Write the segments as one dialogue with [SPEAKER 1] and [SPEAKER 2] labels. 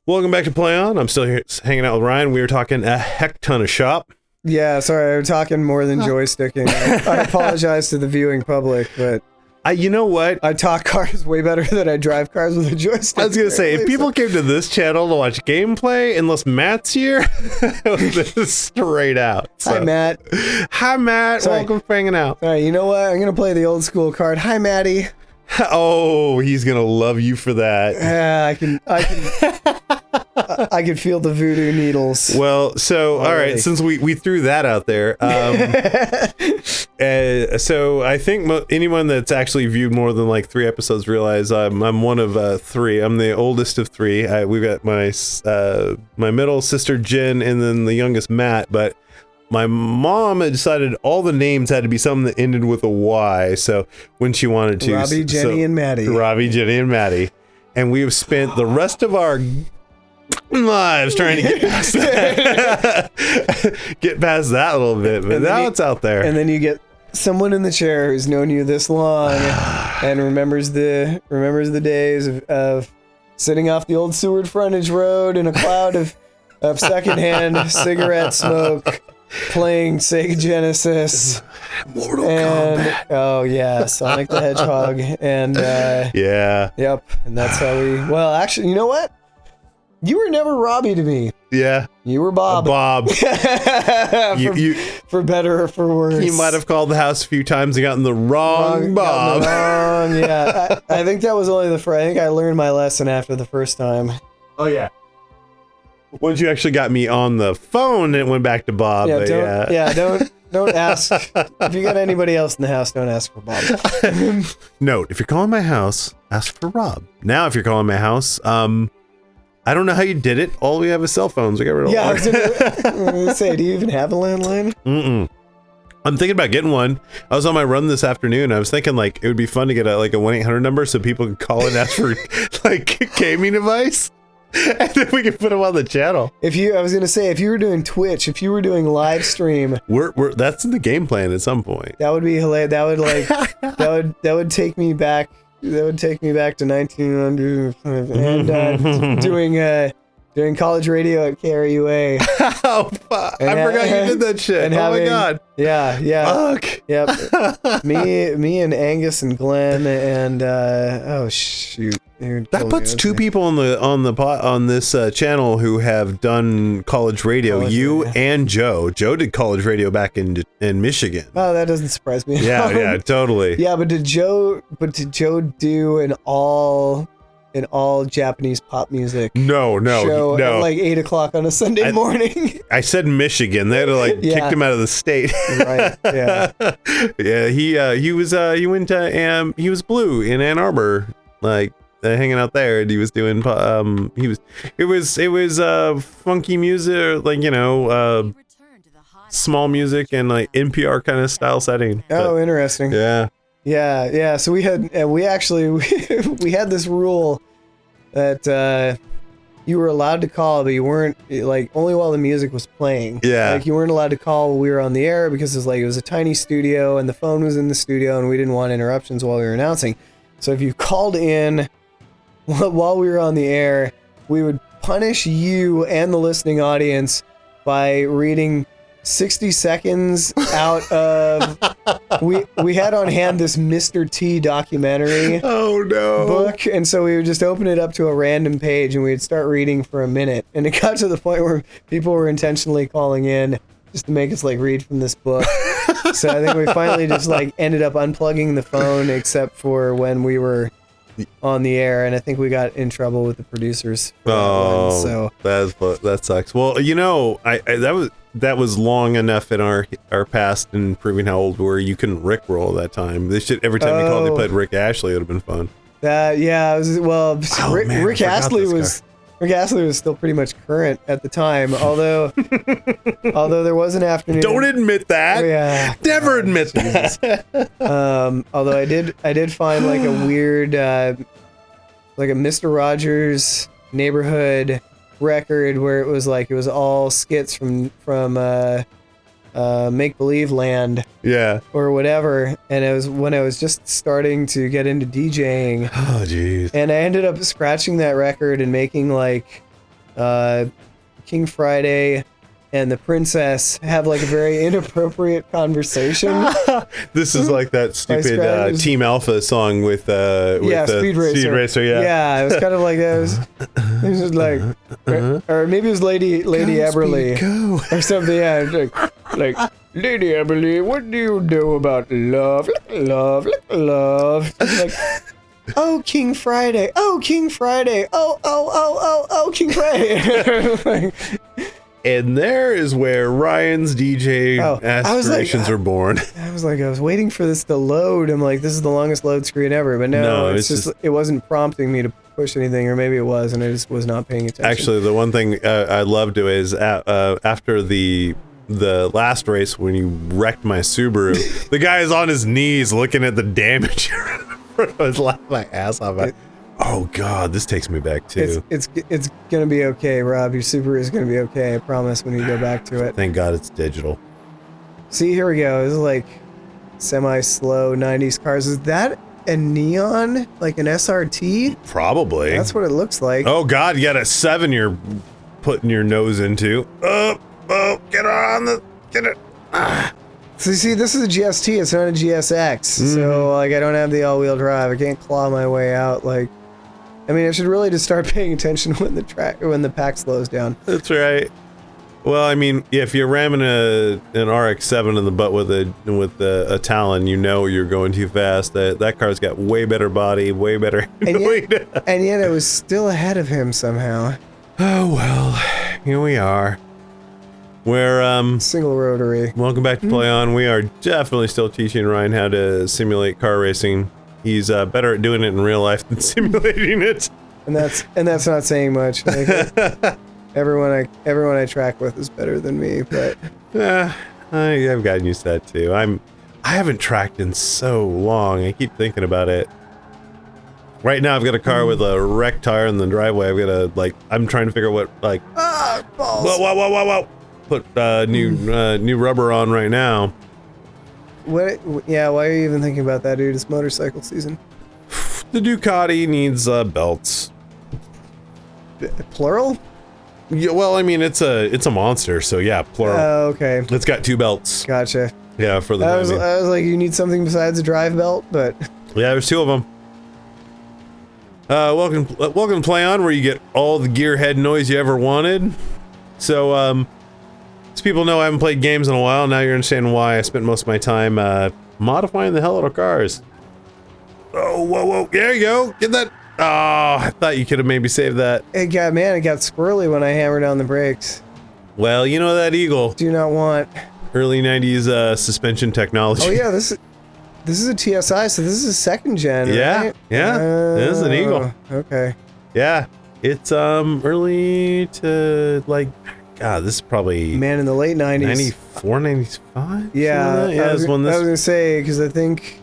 [SPEAKER 1] Welcome back to Play On. I'm still here hanging out with Ryan. We were talking a heck ton of shop.
[SPEAKER 2] Yeah, sorry, we're talking more than joysticking. I apologize to the viewing public, but
[SPEAKER 1] you know what?
[SPEAKER 2] I talk cars way better than I drive cars with a joystick.
[SPEAKER 1] I was going to say, if people came to this channel to watch gameplay, unless Matt's here, this is straight out. So.
[SPEAKER 2] Hi, Matt.
[SPEAKER 1] Hi, Matt.
[SPEAKER 2] Sorry.
[SPEAKER 1] Welcome for hanging out.
[SPEAKER 2] All right, you know what? I'm going to play the old school card. Hi, Matty.
[SPEAKER 1] Oh, he's going to love you for that.
[SPEAKER 2] Yeah, I can feel the voodoo needles.
[SPEAKER 1] Well, so, all right, since we threw that out there, so I think anyone that's actually viewed more than like 3 episodes realize I'm one of 3. I'm the oldest of 3. We've got my middle sister Jen and then the youngest Matt, but my mom had decided all the names had to be something that ended with a Y. So when she wanted to,
[SPEAKER 2] Robbie, Jenny, and Maddie.
[SPEAKER 1] Robbie, Jenny, and Maddie, and we have spent the rest of our lives trying to get past that, get past that a little bit, but now it's out there.
[SPEAKER 2] And then you get someone in the chair who's known you this long and remembers the days of sitting off the old Seward frontage road in a cloud of secondhand cigarette smoke, playing Sega Genesis,
[SPEAKER 1] Mortal Kombat.
[SPEAKER 2] Oh yeah, Sonic the Hedgehog, and
[SPEAKER 1] yeah,
[SPEAKER 2] yep, and that's how we. Well, actually, you know what? You were never Robbie to me.
[SPEAKER 1] Yeah.
[SPEAKER 2] You were Bob.
[SPEAKER 1] Bob.
[SPEAKER 2] For better or for worse.
[SPEAKER 1] You might have called the house a few times and gotten the wrong Bob.
[SPEAKER 2] Yeah. I think that was only I think I learned my lesson after the first time.
[SPEAKER 1] Oh, yeah. Once you actually got me on the phone, it went back to Bob.
[SPEAKER 2] Yeah, don't ask. If you got anybody else in the house, don't ask for Bob.
[SPEAKER 1] Note, if you're calling my house, ask for Rob. Now, if you're calling my house, I don't know how you did it. All we have is cell phones. We got rid of all.
[SPEAKER 2] I was gonna say, do you even have a landline?
[SPEAKER 1] I'm thinking about getting one. I was on my run this afternoon. I was thinking like it would be fun to get a 1-800 number so people could call and ask for like gaming advice, and then we could put them on the channel.
[SPEAKER 2] I was gonna say, if you were doing Twitch, if you were doing live stream,
[SPEAKER 1] that's in the game plan at some point.
[SPEAKER 2] That would be hilarious. That would that would take me back. That would take me back to 1900 and doing college radio at KRUA.
[SPEAKER 1] Oh, fuck. I forgot you did that shit. My God.
[SPEAKER 2] Yeah.
[SPEAKER 1] Fuck.
[SPEAKER 2] Yep. me and Angus and Glenn and oh shoot.
[SPEAKER 1] That puts 2 people on this channel who have done college radio. And Joe. Joe did college radio back in Michigan.
[SPEAKER 2] Oh, that doesn't surprise me.
[SPEAKER 1] Yeah, totally.
[SPEAKER 2] Yeah, but did Joe do an all Japanese pop music?
[SPEAKER 1] No.
[SPEAKER 2] Show at like 8 o'clock on a Sunday morning.
[SPEAKER 1] I said Michigan. They had to kicked him out of the state.
[SPEAKER 2] Right. Yeah.
[SPEAKER 1] Yeah. He went to he was Blue in Ann Arbor, hanging out there, and he was doing it was funky music, small music and like NPR kind of style setting.
[SPEAKER 2] Oh, interesting. Yeah. So we had this rule that you were allowed to call, but you weren't only while the music was playing.
[SPEAKER 1] Yeah.
[SPEAKER 2] You weren't allowed to call while we were on the air because it was a tiny studio and the phone was in the studio and we didn't want interruptions while we were announcing. So if you called in while we were on the air, we would punish you and the listening audience by reading 60 seconds out of we had on hand this Mr. T documentary book, and so we would just open it up to a random page and we'd start reading for a minute, and it got to the point where people were intentionally calling in just to make us read from this book. So I think we finally just ended up unplugging the phone except for when we were on the air, and I think we got in trouble with the producers for that one, so
[SPEAKER 1] that sucks. Well, that was long enough in our past and proving how old we were. You couldn't Rickroll that time. They should every time you called, they played Rick Astley. It would have been fun.
[SPEAKER 2] Rick Astley was still pretty much current at the time, although there was an afternoon.
[SPEAKER 1] Don't admit that.
[SPEAKER 2] Yeah.
[SPEAKER 1] Never admit that.
[SPEAKER 2] Although I did find a weird a Mr. Rogers Neighborhood record where it was all skits from Make Believe Land.
[SPEAKER 1] Yeah.
[SPEAKER 2] Or whatever, and it was when I was just starting to get into DJing.
[SPEAKER 1] Oh jeez.
[SPEAKER 2] And I ended up scratching that record and making King Friday and the princess have like a very inappropriate conversation.
[SPEAKER 1] This is like that stupid Team Alpha song with
[SPEAKER 2] Speed Racer.
[SPEAKER 1] Speed Racer, yeah.
[SPEAKER 2] Yeah, it was kind of like that. It was just like, or maybe it was Lady Eberly or something. Yeah, like Lady Eberly, what do you know about love? Love. Like, oh, King Friday. Oh, King Friday. Oh, King Friday. Like,
[SPEAKER 1] and there is where Ryan's DJ aspirations are born.
[SPEAKER 2] I was waiting for this to load. I'm like, this is the longest load screen ever. But no, it's just it wasn't prompting me to push anything, or maybe it was, and I just was not paying attention.
[SPEAKER 1] Actually, the one thing I loved is after the last race when you wrecked my Subaru, the guy is on his knees looking at the damage. I was laughing my ass off. Oh God, this takes me back too.
[SPEAKER 2] It's gonna be okay, Rob. Your Subaru is gonna be okay. I promise. When you go back to it.
[SPEAKER 1] Thank God it's digital.
[SPEAKER 2] See, here we go. This is like semi-slow 90s cars. Is that a neon, like an SRT?
[SPEAKER 1] Probably.
[SPEAKER 2] That's what it looks like.
[SPEAKER 1] Oh God, you got a 7 you're putting your nose into. Oh, get it.
[SPEAKER 2] So you see, this is a GST. It's not a GSX. So like, I don't have the all-wheel drive. I can't claw my way out. Like, I mean, I should really just start paying attention when the pack slows down.
[SPEAKER 1] That's right. Well, I mean, if you're ramming an RX-7 in the butt with a Talon, you know you're going too fast. That car's got way better body, way better.
[SPEAKER 2] And yet I was still ahead of him somehow.
[SPEAKER 1] Oh well, here we are. We're
[SPEAKER 2] single rotary.
[SPEAKER 1] Welcome back to Play On. We are definitely still teaching Ryan how to simulate car racing. He's better at doing it in real life than simulating it.
[SPEAKER 2] And that's not saying much. Like, everyone I track with is better than me, but
[SPEAKER 1] I've gotten used to that too. I haven't tracked in so long. I keep thinking about it. Right now, I've got a car with a wrecked tire in the driveway. I've got I'm trying to figure out what
[SPEAKER 2] balls.
[SPEAKER 1] Whoa. Put new rubber on right now.
[SPEAKER 2] What? Yeah, why are you even thinking about that, dude? It's motorcycle season.
[SPEAKER 1] The Ducati needs belts.
[SPEAKER 2] Plural?
[SPEAKER 1] Yeah, well, I mean, it's a monster, so yeah, plural.
[SPEAKER 2] Oh, okay.
[SPEAKER 1] It's got 2 belts.
[SPEAKER 2] Gotcha.
[SPEAKER 1] Yeah, for the.
[SPEAKER 2] I was like, you need something besides a drive belt, but.
[SPEAKER 1] Yeah, there's 2 of them. Welcome to Play On, where you get all the gearhead noise you ever wanted. So, as people know, I haven't played games in a while. Now you're understanding why I spent most of my time modifying the hell out of cars. Oh, whoa. There you go. Get that. Oh, I thought you could have maybe saved that.
[SPEAKER 2] It got squirrely when I hammered down the brakes.
[SPEAKER 1] Well, you know that Eagle.
[SPEAKER 2] Do not want.
[SPEAKER 1] Early 90s suspension technology.
[SPEAKER 2] Oh, yeah, this is a TSI, so this is a 2nd gen, right?
[SPEAKER 1] Yeah. This is an Eagle.
[SPEAKER 2] Okay.
[SPEAKER 1] Yeah. It's early to, like, God, this is probably...
[SPEAKER 2] Man, in the late 90s.
[SPEAKER 1] 94, 95?
[SPEAKER 2] Yeah,
[SPEAKER 1] I was
[SPEAKER 2] going to say, because I think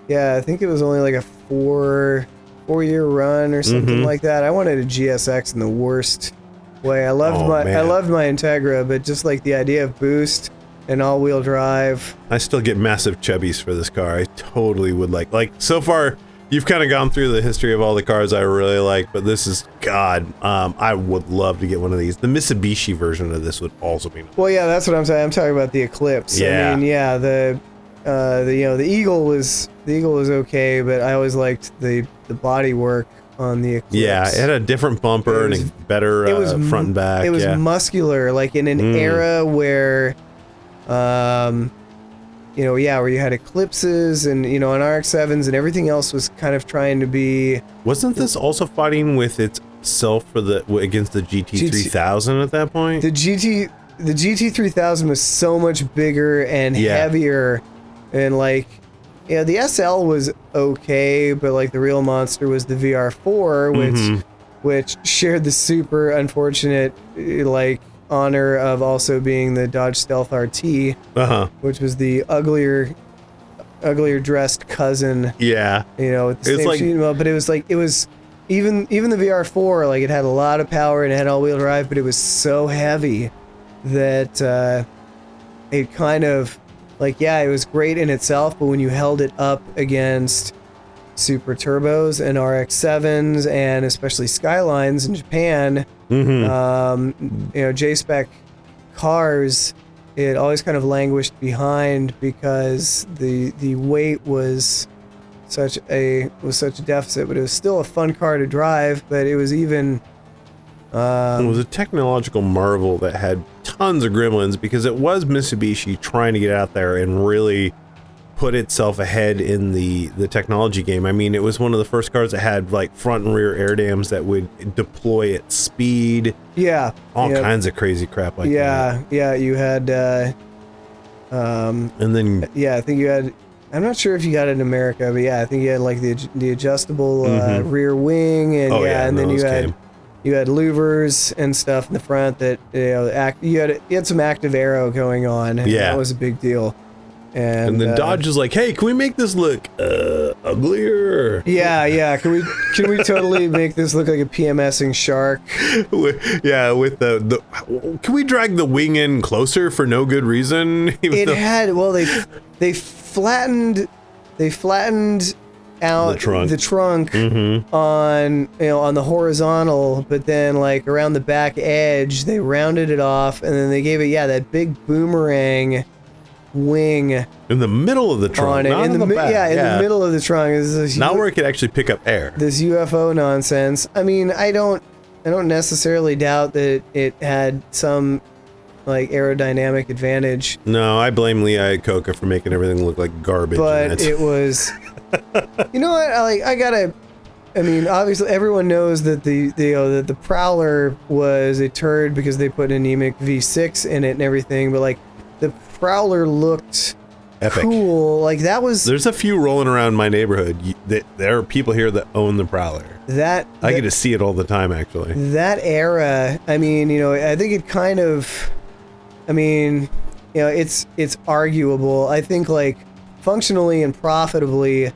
[SPEAKER 2] it was only like a 4-year run or something like that. I wanted a GSX in the worst way. I loved my Integra, but just like the idea of boost and all-wheel drive.
[SPEAKER 1] I still get massive chubbies for this car. I totally would like so far you've kind of gone through the history of all the cars I really like, but this is I would love to get one of these. The Mitsubishi version of this would also be nice.
[SPEAKER 2] Well, yeah, that's what I'm saying. I'm talking about the Eclipse.
[SPEAKER 1] Yeah.
[SPEAKER 2] I mean, yeah, the Eagle was okay, but I always liked the body work on the Eclipse.
[SPEAKER 1] Yeah, it had a different bumper and a better front and back.
[SPEAKER 2] It was muscular, like in an era where where you had Eclipses and, on RX-7s and everything else was kind of trying to be...
[SPEAKER 1] Wasn't this also fighting with itself against the GT3000 at that point?
[SPEAKER 2] The GT3000 was so much bigger and heavier, and the SL was okay, but like the real monster was the VR4, which shared the super unfortunate honor of also being the Dodge Stealth RT, which was the uglier dressed cousin.
[SPEAKER 1] Yeah,
[SPEAKER 2] with the same sheet metal, but it was even the VR4, it had a lot of power and it had all-wheel drive, but it was so heavy that it kind of it was great in itself, but when you held it up against super turbos and RX-7s and especially Skylines in Japan, J-spec cars, it always kind of languished behind because the weight was such a deficit, but it was still a fun car to drive. But it was even
[SPEAKER 1] it was a technological marvel that had tons of gremlins because it was Mitsubishi trying to get out there and really put itself ahead in the technology game. I mean, it was one of the first cars that had like front and rear air dams that would deploy at speed.
[SPEAKER 2] Yeah.
[SPEAKER 1] All kinds of crazy crap like that.
[SPEAKER 2] Yeah, you had
[SPEAKER 1] and then
[SPEAKER 2] I think you had, I'm not sure if you got it in America, but yeah, I think you had like the adjustable rear wing, and and then you had louvers and stuff in the front that you had some active aero going on. And that was a big deal. And
[SPEAKER 1] then Dodge is like, hey, can we make this look uglier?
[SPEAKER 2] Yeah. Can we totally make this look like a PMSing shark?
[SPEAKER 1] with the can we drag the wing in closer for no good reason?
[SPEAKER 2] They flattened out the trunk on the horizontal, but then like around the back edge they rounded it off, and then they gave it that big boomerang wing
[SPEAKER 1] in the middle of the trunk, not in the back.
[SPEAKER 2] The middle of the trunk is
[SPEAKER 1] not where it could actually pick up air.
[SPEAKER 2] This UFO nonsense. I mean, I don't necessarily doubt that it had some like aerodynamic advantage.
[SPEAKER 1] No, I blame Lee Iacocca for making everything look like garbage.
[SPEAKER 2] But it was, you know what? I mean, obviously everyone knows that the Prowler was a turd because they put an anemic V6 in it and everything. But like the Prowler looked
[SPEAKER 1] epic,
[SPEAKER 2] cool. Like that was.
[SPEAKER 1] There's a few rolling around my neighborhood. There are people here that own the Prowler. I get to see it all the time, actually. That
[SPEAKER 2] era. I mean, I think it kind of. I mean, it's arguable. I think like functionally and profitably,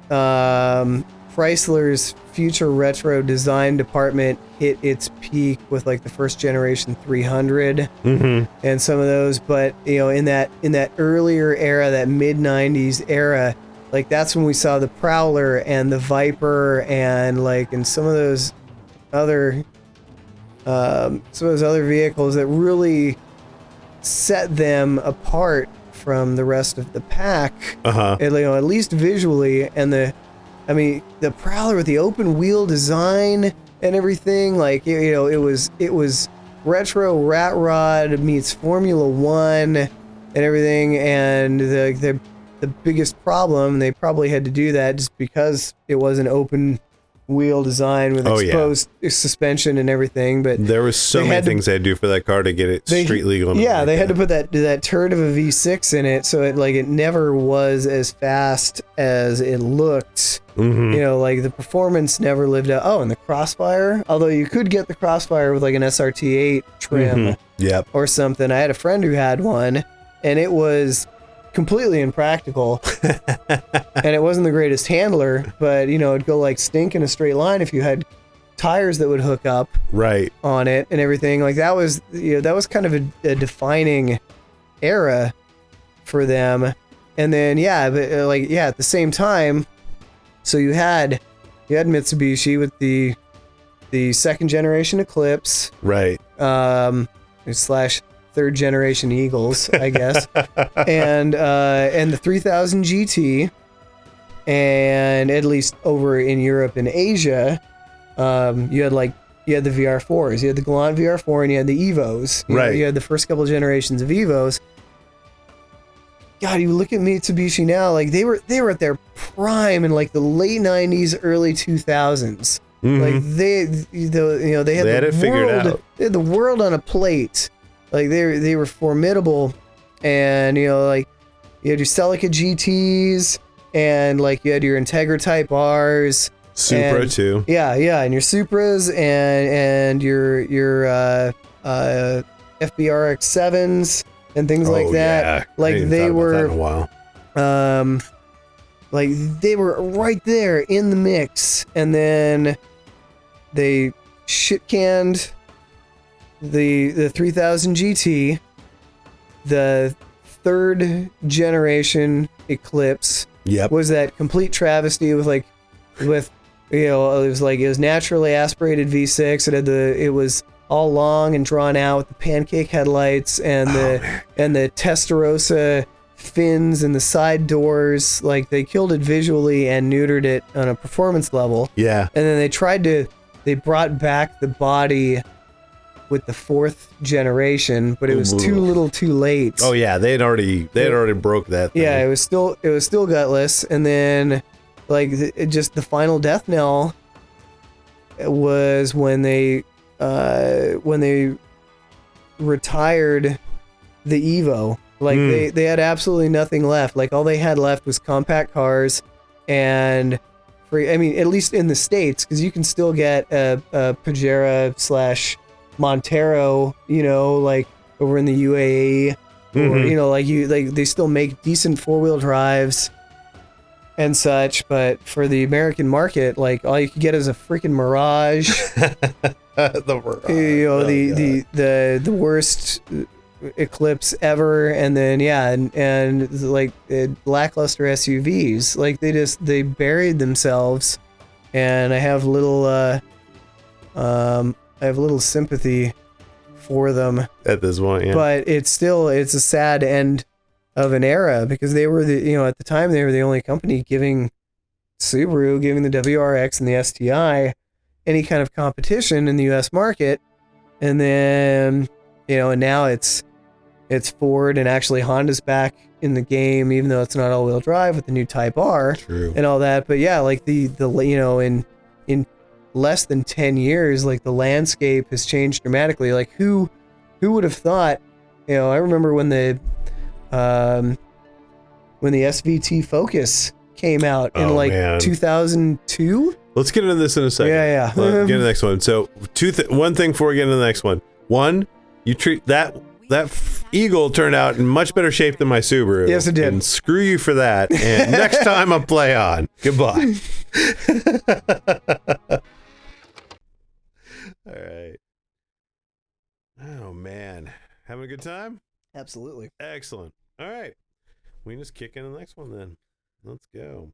[SPEAKER 2] Chrysler's future retro design department hit its peak with like the first generation 300 and some of those. But in that earlier era, that mid 90s era, like that's when we saw the Prowler and the Viper and some of those other vehicles that really set them apart from the rest of the pack, at least visually. And the Prowler with the open wheel design and everything, like it was retro rat rod meets Formula One and everything. And the biggest problem, they probably had to do that just because it was an open wheel design with exposed suspension and everything. But
[SPEAKER 1] there was so many things they had to do for that car to get it street legal.
[SPEAKER 2] Yeah, they had to put that turd of a V6 in it, so it never was as fast as it looked. The performance never lived out. Oh, and the Crossfire, although you could get the Crossfire with like an SRT8 trim or something. I had a friend who had one, and it was completely impractical. And it wasn't the greatest handler, but it'd go like stink in a straight line if you had tires that would hook up on it and everything. Like that was kind of a defining era for them. And then at the same time, so you had Mitsubishi with the second generation Eclipse, slash third generation Eagles, I guess, and the 3000 GT, and at least over in Europe and Asia, you had the VR4s, you had the Galant VR4, and you had the Evos. You had the first couple of generations of Evos. God, you look at Mitsubishi now, like they were at their prime in like the late 90s, early 2000s. Like they had it figured out. They had the world on a plate. Like they were formidable, and you had your Celica GTs, and like you had your Integra Type Rs,
[SPEAKER 1] Supra too.
[SPEAKER 2] Yeah, and your Supras and your FBRX 7s and things like that.
[SPEAKER 1] Yeah.
[SPEAKER 2] Like they were
[SPEAKER 1] in a while.
[SPEAKER 2] Like they were right there in the mix, and then they shit canned the 3000 GT, the third generation Eclipse was that complete travesty with it was naturally aspirated V6. It was all long and drawn out with the pancake headlights and the Testarossa fins and the side doors. Like, they killed it visually and neutered it on a performance level.
[SPEAKER 1] Yeah.
[SPEAKER 2] And then they brought back the body with the 4th generation, but it was too little too late.
[SPEAKER 1] Oh yeah, they had already broke that thing.
[SPEAKER 2] Yeah, it was still gutless. And then just the final death knell was when they retired the Evo. Like, they had absolutely nothing left. Like, all they had left was compact cars and I mean, at least in the States, because you can still get a Pajero / Montero, like over in the UAE, or they still make decent 4-wheel drives and such. But for the American market, like, all you could get is a freaking Mirage.
[SPEAKER 1] The Mirage.
[SPEAKER 2] The worst Eclipse ever, and then lackluster SUVs. Like, they buried themselves, and I have little sympathy for them
[SPEAKER 1] at this point. Yeah,
[SPEAKER 2] but it's a sad end of an era, because they were at the time they were the only company giving the WRX and the STI any kind of competition in the US market. And then and now it's Ford, and actually Honda's back in the game, even though it's not all-wheel drive with the new Type R.
[SPEAKER 1] True.
[SPEAKER 2] And all that. But yeah, like in less than 10 years, like, the landscape has changed dramatically. Like, who would have thought? I remember when the SVT Focus came out in 2002.
[SPEAKER 1] Let's get into this in a second.
[SPEAKER 2] Yeah.
[SPEAKER 1] Let's get into the next one. So, one thing before we get into the next one. One, you treat that Eagle turned out in much better shape than my Subaru.
[SPEAKER 2] Yes, it did.
[SPEAKER 1] And screw you for that. And next time I'll play on. Goodbye. All right. Oh, man. Having a good time?
[SPEAKER 2] Absolutely.
[SPEAKER 1] Excellent. All right. We can just kick in the next one then. Let's go.